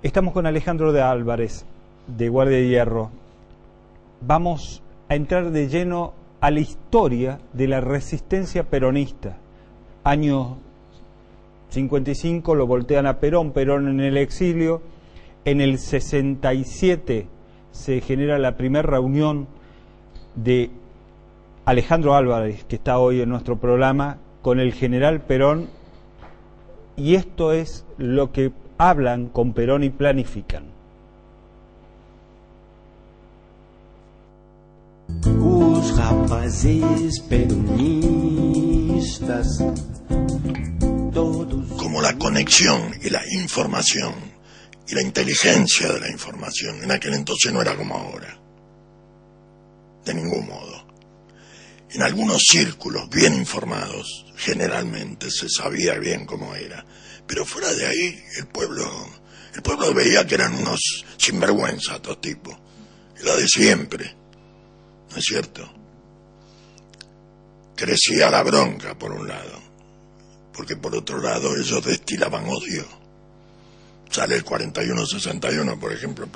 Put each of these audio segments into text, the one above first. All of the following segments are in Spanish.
Estamos con Alejandro de Álvarez, de Guardia de Hierro. Vamos a entrar de lleno a la historia de la resistencia peronista. Año 55 lo voltean a Perón, Perón en el exilio. En el 67 se genera la primera reunión de Alejandro Álvarez, que está hoy en nuestro programa, con el general Perón, y esto es lo que hablan con Perón y planifican. Os rapazes peronistas, todos... Como la conexión y la información y la inteligencia de la información en aquel entonces no era como ahora, de ningún modo. En algunos círculos bien informados generalmente se sabía bien cómo era, pero fuera de ahí el pueblo veía que eran unos sinvergüenzas estos tipos, era de siempre, ¿no es cierto? Crecía la bronca por un lado, porque por otro lado ellos destilaban odio. Sale el 41-61, por ejemplo,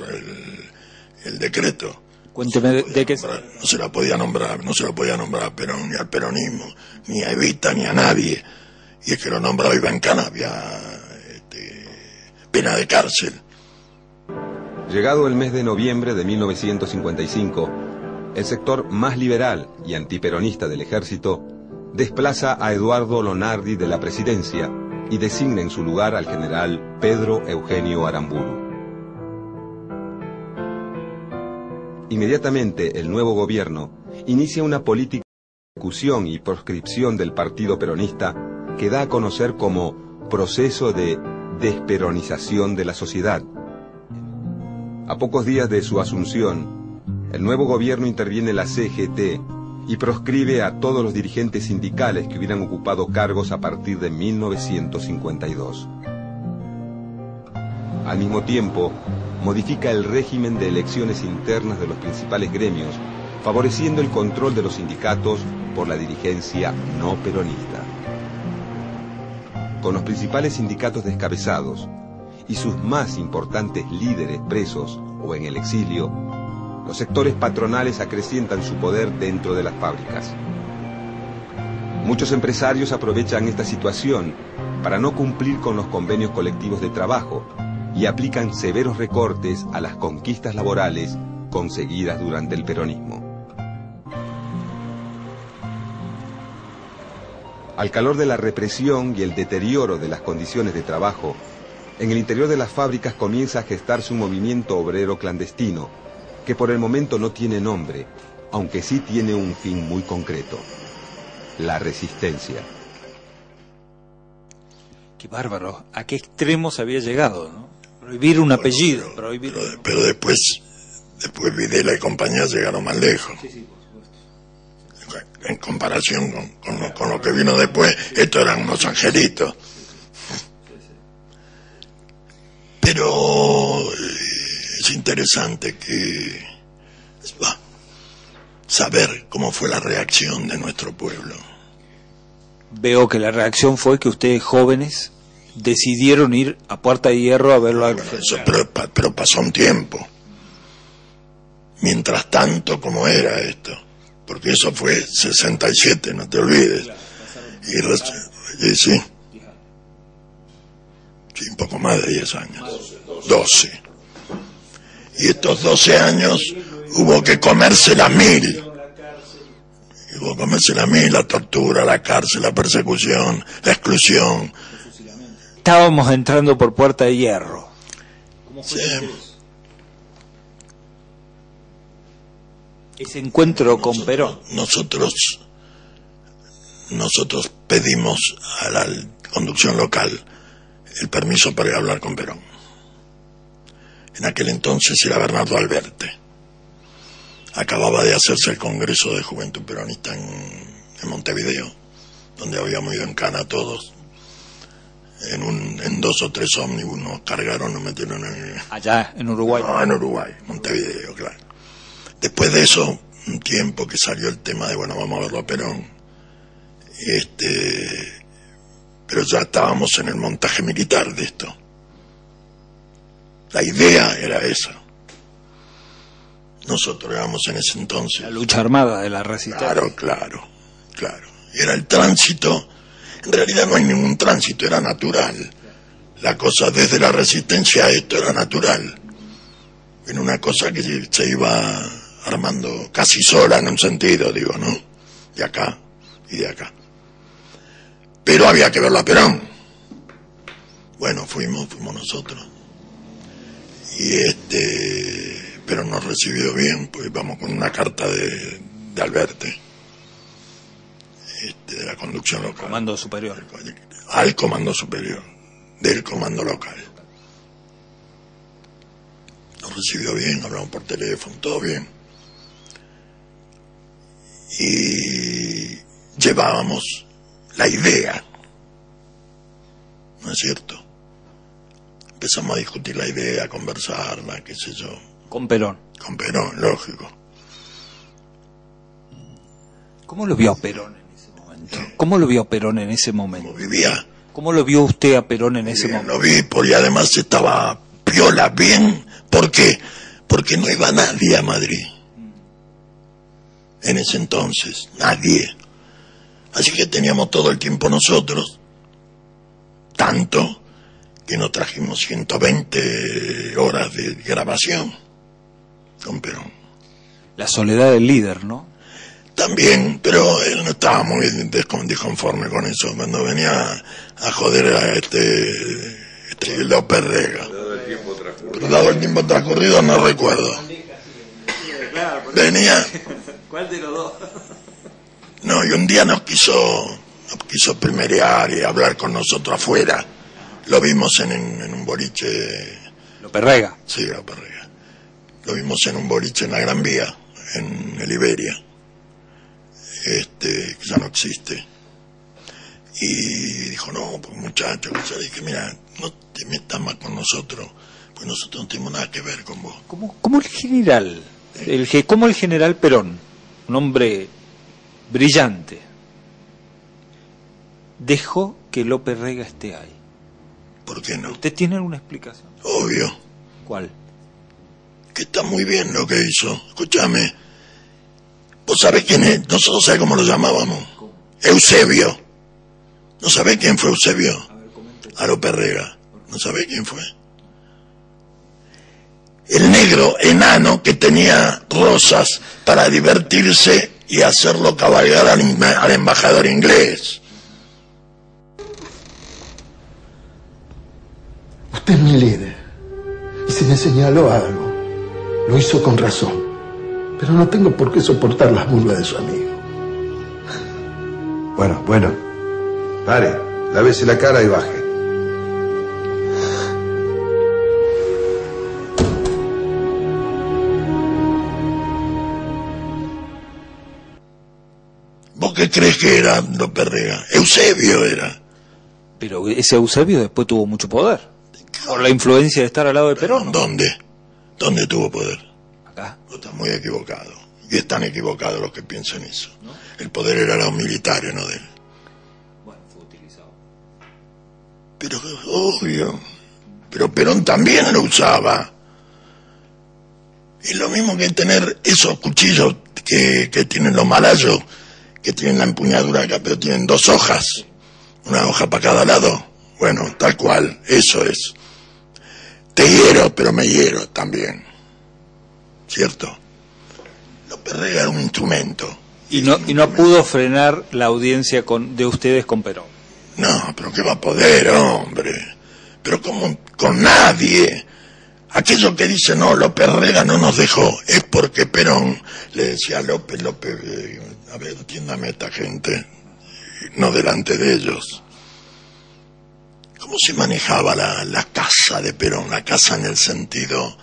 el decreto. Cuénteme de qué... No se la podía nombrar a Perón, ni al peronismo, ni a Evita, ni a nadie. Y es que lo nombraba Iván Cana, había pena de cárcel. Llegado el mes de noviembre de 1955, el sector más liberal y antiperonista del ejército desplaza a Eduardo Lonardi de la presidencia y designa en su lugar al general Pedro Eugenio Aramburu. Inmediatamente el nuevo gobierno inicia una política de persecución y proscripción del partido peronista que da a conocer como proceso de desperonización de la sociedad. A pocos días de su asunción, el nuevo gobierno interviene en la CGT y proscribe a todos los dirigentes sindicales que hubieran ocupado cargos a partir de 1952. Al mismo tiempo, modifica el régimen de elecciones internas de los principales gremios, favoreciendo el control de los sindicatos por la dirigencia no peronista. Con los principales sindicatos descabezados y sus más importantes líderes presos o en el exilio, los sectores patronales acrecientan su poder dentro de las fábricas. Muchos empresarios aprovechan esta situación para no cumplir con los convenios colectivos de trabajo y aplican severos recortes a las conquistas laborales conseguidas durante el peronismo. Al calor de la represión y el deterioro de las condiciones de trabajo, en el interior de las fábricas comienza a gestarse un movimiento obrero clandestino, que por el momento no tiene nombre, aunque sí tiene un fin muy concreto: la resistencia. Qué bárbaro, ¿a qué extremo se había llegado, no? Prohibir un apellido. Pero después Videla y compañía llegaron más lejos. Sí, por supuesto. En comparación con lo que vino después, estos eran unos angelitos. Pero es interesante saber cómo fue la reacción de nuestro pueblo. Veo que la reacción fue que ustedes jóvenes decidieron ir a Puerta de Hierro a verlo al general. Pero pasó un tiempo. Mientras tanto, ¿cómo era esto? Porque eso fue 67, no te olvides. Y sí, un poco más de 10 años. 12. Y estos 12 años hubo que comérsela mil. Hubo que comérsela mil, la tortura, la cárcel, la persecución, la exclusión. Estábamos entrando por Puerta de Hierro. ¿Cómo fue ese encuentro con Perón? Nosotros pedimos a la conducción local el permiso para ir a hablar con Perón. En aquel entonces era Bernardo Alberte. Acababa de hacerse el Congreso de Juventud Peronista en Montevideo, donde habíamos ido en cana todos. En 2 o 3 ómnibus nos cargaron, nos metieron allá, en Uruguay. No, en Uruguay, Montevideo, claro. Después de eso, un tiempo que salió el tema de, bueno, vamos a verlo a Perón. Pero ya estábamos en el montaje militar de esto. La idea era esa. Nosotros éramos en ese entonces. La lucha armada de la resistencia. Claro. Era el tránsito. En realidad no hay ningún tránsito, era natural. La cosa desde la resistencia a esto era natural. Era una cosa que se iba armando casi sola en un sentido, digo, ¿no? De acá y de acá. Pero había que verlo a Perón. Bueno, fuimos nosotros. Y pero nos recibió bien, pues vamos con una carta de Alberte, de la conducción local. Comando superior. Al comando superior, del comando local. Nos recibió bien, hablamos por teléfono, todo bien. Y llevábamos la idea, ¿no es cierto? Empezamos a discutir la idea, a conversarla, qué sé yo. Con Perón. Con Perón, lógico. ¿Cómo lo vio a Perón en ese momento? ¿Cómo lo vio a Perón en ese momento? ¿Cómo vivía? ¿Cómo lo vio usted a Perón en ese Bien, momento? lo vi, porque además estaba piola, bien. ¿Por qué? Porque no iba nadie a Madrid. En ese entonces, nadie. Así que teníamos todo el tiempo nosotros, tanto que nos trajimos 120 horas de grabación con Perón. La soledad del líder, ¿no? También, pero él no estaba muy disconforme con eso. Cuando venía a joder a López Rega. Dado el tiempo transcurrido, no recuerdo. Venía. ¿Cuál de los dos? No, y un día nos quiso primerear y hablar con nosotros afuera. Lo vimos en un boliche. López Rega. Sí, López Rega. Lo vimos en un boliche en la Gran Vía, en el Iberia. Que ya no existe. Y dijo, no, pues muchacho, yo dije, mira, no te metas más con nosotros, pues nosotros no tenemos nada que ver con vos. ¿Cómo el general? ¿Cómo el general Perón, un hombre brillante, dejó que López Rega esté ahí? ¿Por qué no? ¿Usted tiene alguna explicación? Obvio. ¿Cuál? Que está muy bien lo que hizo. Escúchame. ¿Vos sabés quién es? Nosotros sabés cómo lo llamábamos. ¿Cómo? Eusebio. ¿No sabés quién fue Eusebio? A López Rega. ¿No sabés quién fue? El negro enano que tenía rosas para divertirse y hacerlo cabalgar al embajador inglés. Usted es mi líder. Y si me señaló algo, lo hizo con razón. Pero no tengo por qué soportar las burlas de su amigo. Bueno. Pare, lávese la cara y baje. ¿Vos qué crees que era López Rega? Eusebio era. Pero ese Eusebio después tuvo mucho poder. Por la influencia de estar al lado de Perón, ¿no? ¿Dónde? ¿Dónde tuvo poder? Acá. Vos estás muy equivocado. Y están equivocados los que piensan eso. ¿No? El poder era de los militares, no de él. Bueno, fue utilizado. Pero, obvio. Pero Perón también lo usaba. Es lo mismo que tener esos cuchillos que tienen los malayos, que tienen la empuñadura acá, pero tienen 2 hojas. Una hoja para cada lado. Bueno, tal cual, eso es. Te hiero, pero me hiero también. ¿Cierto? López Rega era un instrumento. Y no pudo frenar la audiencia de ustedes con Perón. No, pero ¿qué va a poder, hombre? Pero como con nadie. Aquello que dice, no, López Rega no nos dejó, es porque Perón le decía a López, a ver, atiéndame a esta gente, no delante de ellos. ¿Cómo se manejaba la casa de Perón? La casa en el sentido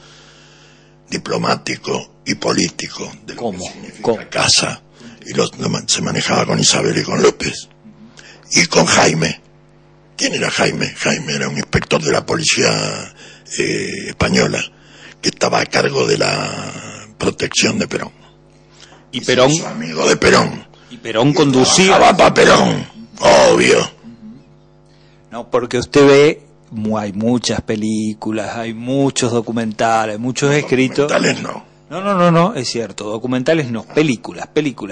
diplomático y político de lo que significa casa. Y se manejaba con Isabel y con López. Y con Jaime. ¿Quién era Jaime? Jaime era un inspector de la policía española que estaba a cargo de la protección de Perón. Y Perón, su amigo de Perón. Y Perón conducía. Trabajaba para Perón, obvio. No, porque usted ve hay muchas películas, hay muchos documentales, muchos escritos. Documentales no. No, es cierto, documentales no, películas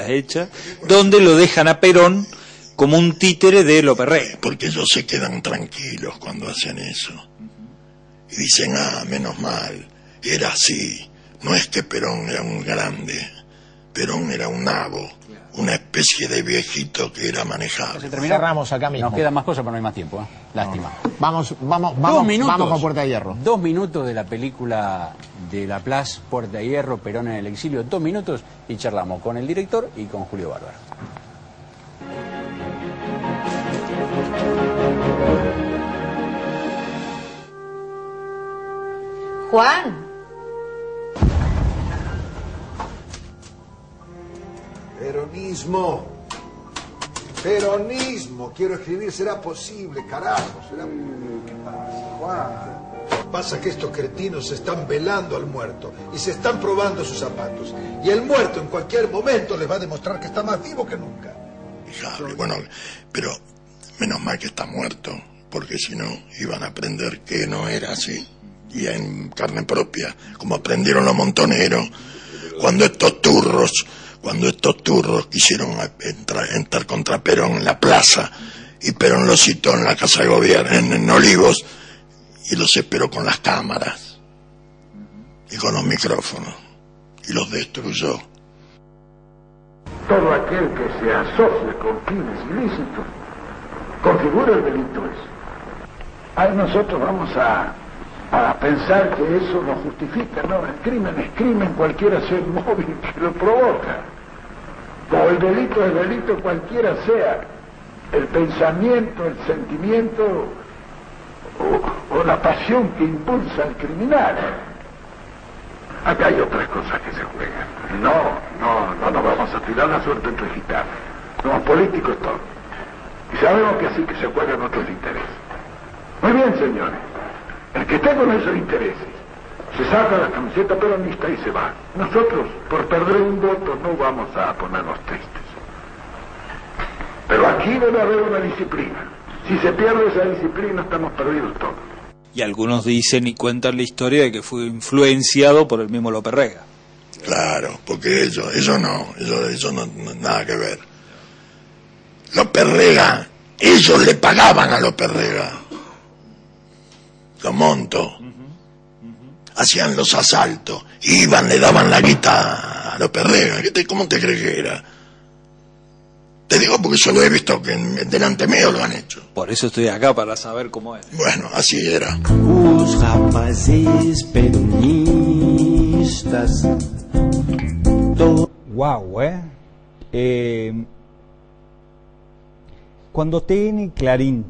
hechas, donde lo dejan a Perón como un títere de López Rega. Porque ellos se quedan tranquilos cuando hacen eso. Y dicen, menos mal, era así. No es que Perón era un grande, Perón era un nabo, una especie de viejito que era manejable. Cerramos acá mismo. Nos quedan más cosas, pero no hay más tiempo, ¿eh? Lástima. Vamos 2 minutos. Vamos con Puerta de Hierro. 2 minutos de la película de Laplace, Puerta de Hierro, Perón en el exilio. 2 minutos y charlamos con el director y con Julio Bárbara. Juan. Peronismo, quiero escribir, será posible, carajo, será... ¿Qué pasa, Juan? Pasa que estos cretinos se están velando al muerto y se están probando sus zapatos. Y el muerto en cualquier momento les va a demostrar que está más vivo que nunca. Fijable, bueno, pero menos mal que está muerto, porque si no iban a aprender que no era así. Y en carne propia, como aprendieron los montoneros, cuando estos turros quisieron entrar contra Perón en la plaza, y Perón los citó en la Casa de Gobierno, en Olivos, y los esperó con las cámaras y con los micrófonos, y los destruyó. Todo aquel que se asocie con fines ilícitos configura el delito ese. Ahí nosotros vamos a pensar que eso lo justifica. No, el crimen es crimen, cualquiera sea el móvil que lo provoca. O el delito es delito, cualquiera sea el pensamiento, el sentimiento o la pasión que impulsa al criminal. Acá hay otras cosas que se juegan. No nos vamos a tirar la suerte entre gitanos. Somos políticos todos. Y sabemos que así que se juegan otros intereses. Muy bien, señores. El que esté con esos intereses se saca la camiseta peronista y se va. Nosotros, por perder un voto, no vamos a ponernos tristes. Pero aquí debe haber una disciplina. Si se pierde esa disciplina, estamos perdidos todos. Y algunos dicen y cuentan la historia de que fue influenciado por el mismo López Rega. Claro, porque ellos no, nada que ver. López Rega, ellos le pagaban a López Rega los montos, hacían los asaltos, iban, le daban la guita a López Rega. ¿Cómo te crees que era? Te digo porque yo lo he visto que delante mío lo han hecho. Por eso estoy acá, para saber cómo es. Bueno, así era. Os rapazes peronistas. Wow, cuando TN y Clarín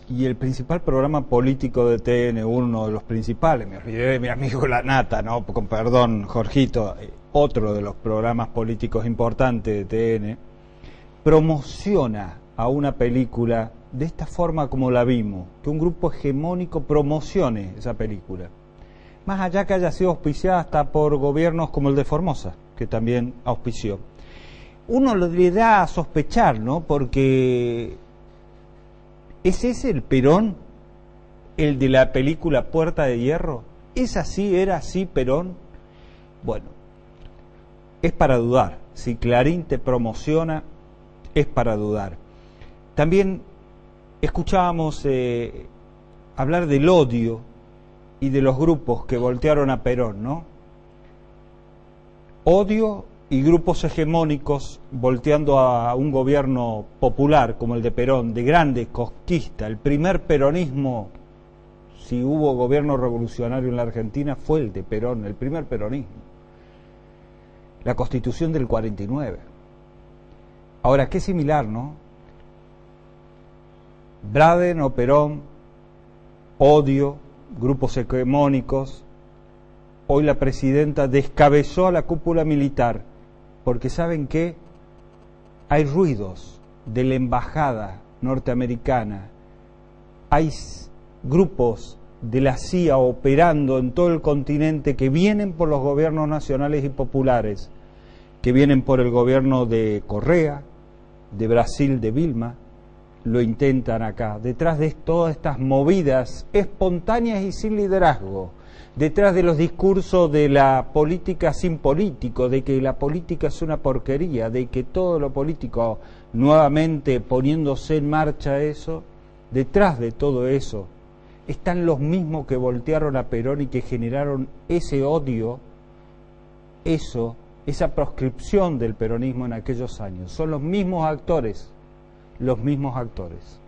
y el principal programa político de TN, uno de los principales, me olvidé de mi amigo La Nata, ¿no? Con perdón, Jorgito, otro de los programas políticos importantes de TN, promociona a una película de esta forma como la vimos, que un grupo hegemónico promocione esa película, más allá que haya sido auspiciada hasta por gobiernos como el de Formosa, que también auspició. Uno le da a sospechar, ¿no? Porque ¿es ese el Perón, el de la película Puerta de Hierro? ¿Es así, era así Perón? Bueno, es para dudar. Si Clarín te promociona, es para dudar. También escuchábamos hablar del odio y de los grupos que voltearon a Perón, ¿no? Odio y grupos hegemónicos volteando a un gobierno popular como el de Perón, de grande conquista. El primer peronismo, si hubo gobierno revolucionario en la Argentina, fue el de Perón, el primer peronismo. La Constitución del 49. Ahora, qué similar, ¿no? Braden o Perón, odio, grupos hegemónicos. Hoy la presidenta descabezó a la cúpula militar, porque ¿saben qué? Hay ruidos de la embajada norteamericana, hay grupos de la CIA operando en todo el continente que vienen por los gobiernos nacionales y populares, que vienen por el gobierno de Correa, de Brasil, de Vilma, lo intentan acá, detrás de todas estas movidas espontáneas y sin liderazgo, detrás de los discursos de la política sin político, de que la política es una porquería, de que todo lo político, nuevamente poniéndose en marcha eso, detrás de todo eso están los mismos que voltearon a Perón y que generaron ese odio, esa proscripción del peronismo en aquellos años. Son los mismos actores, los mismos actores.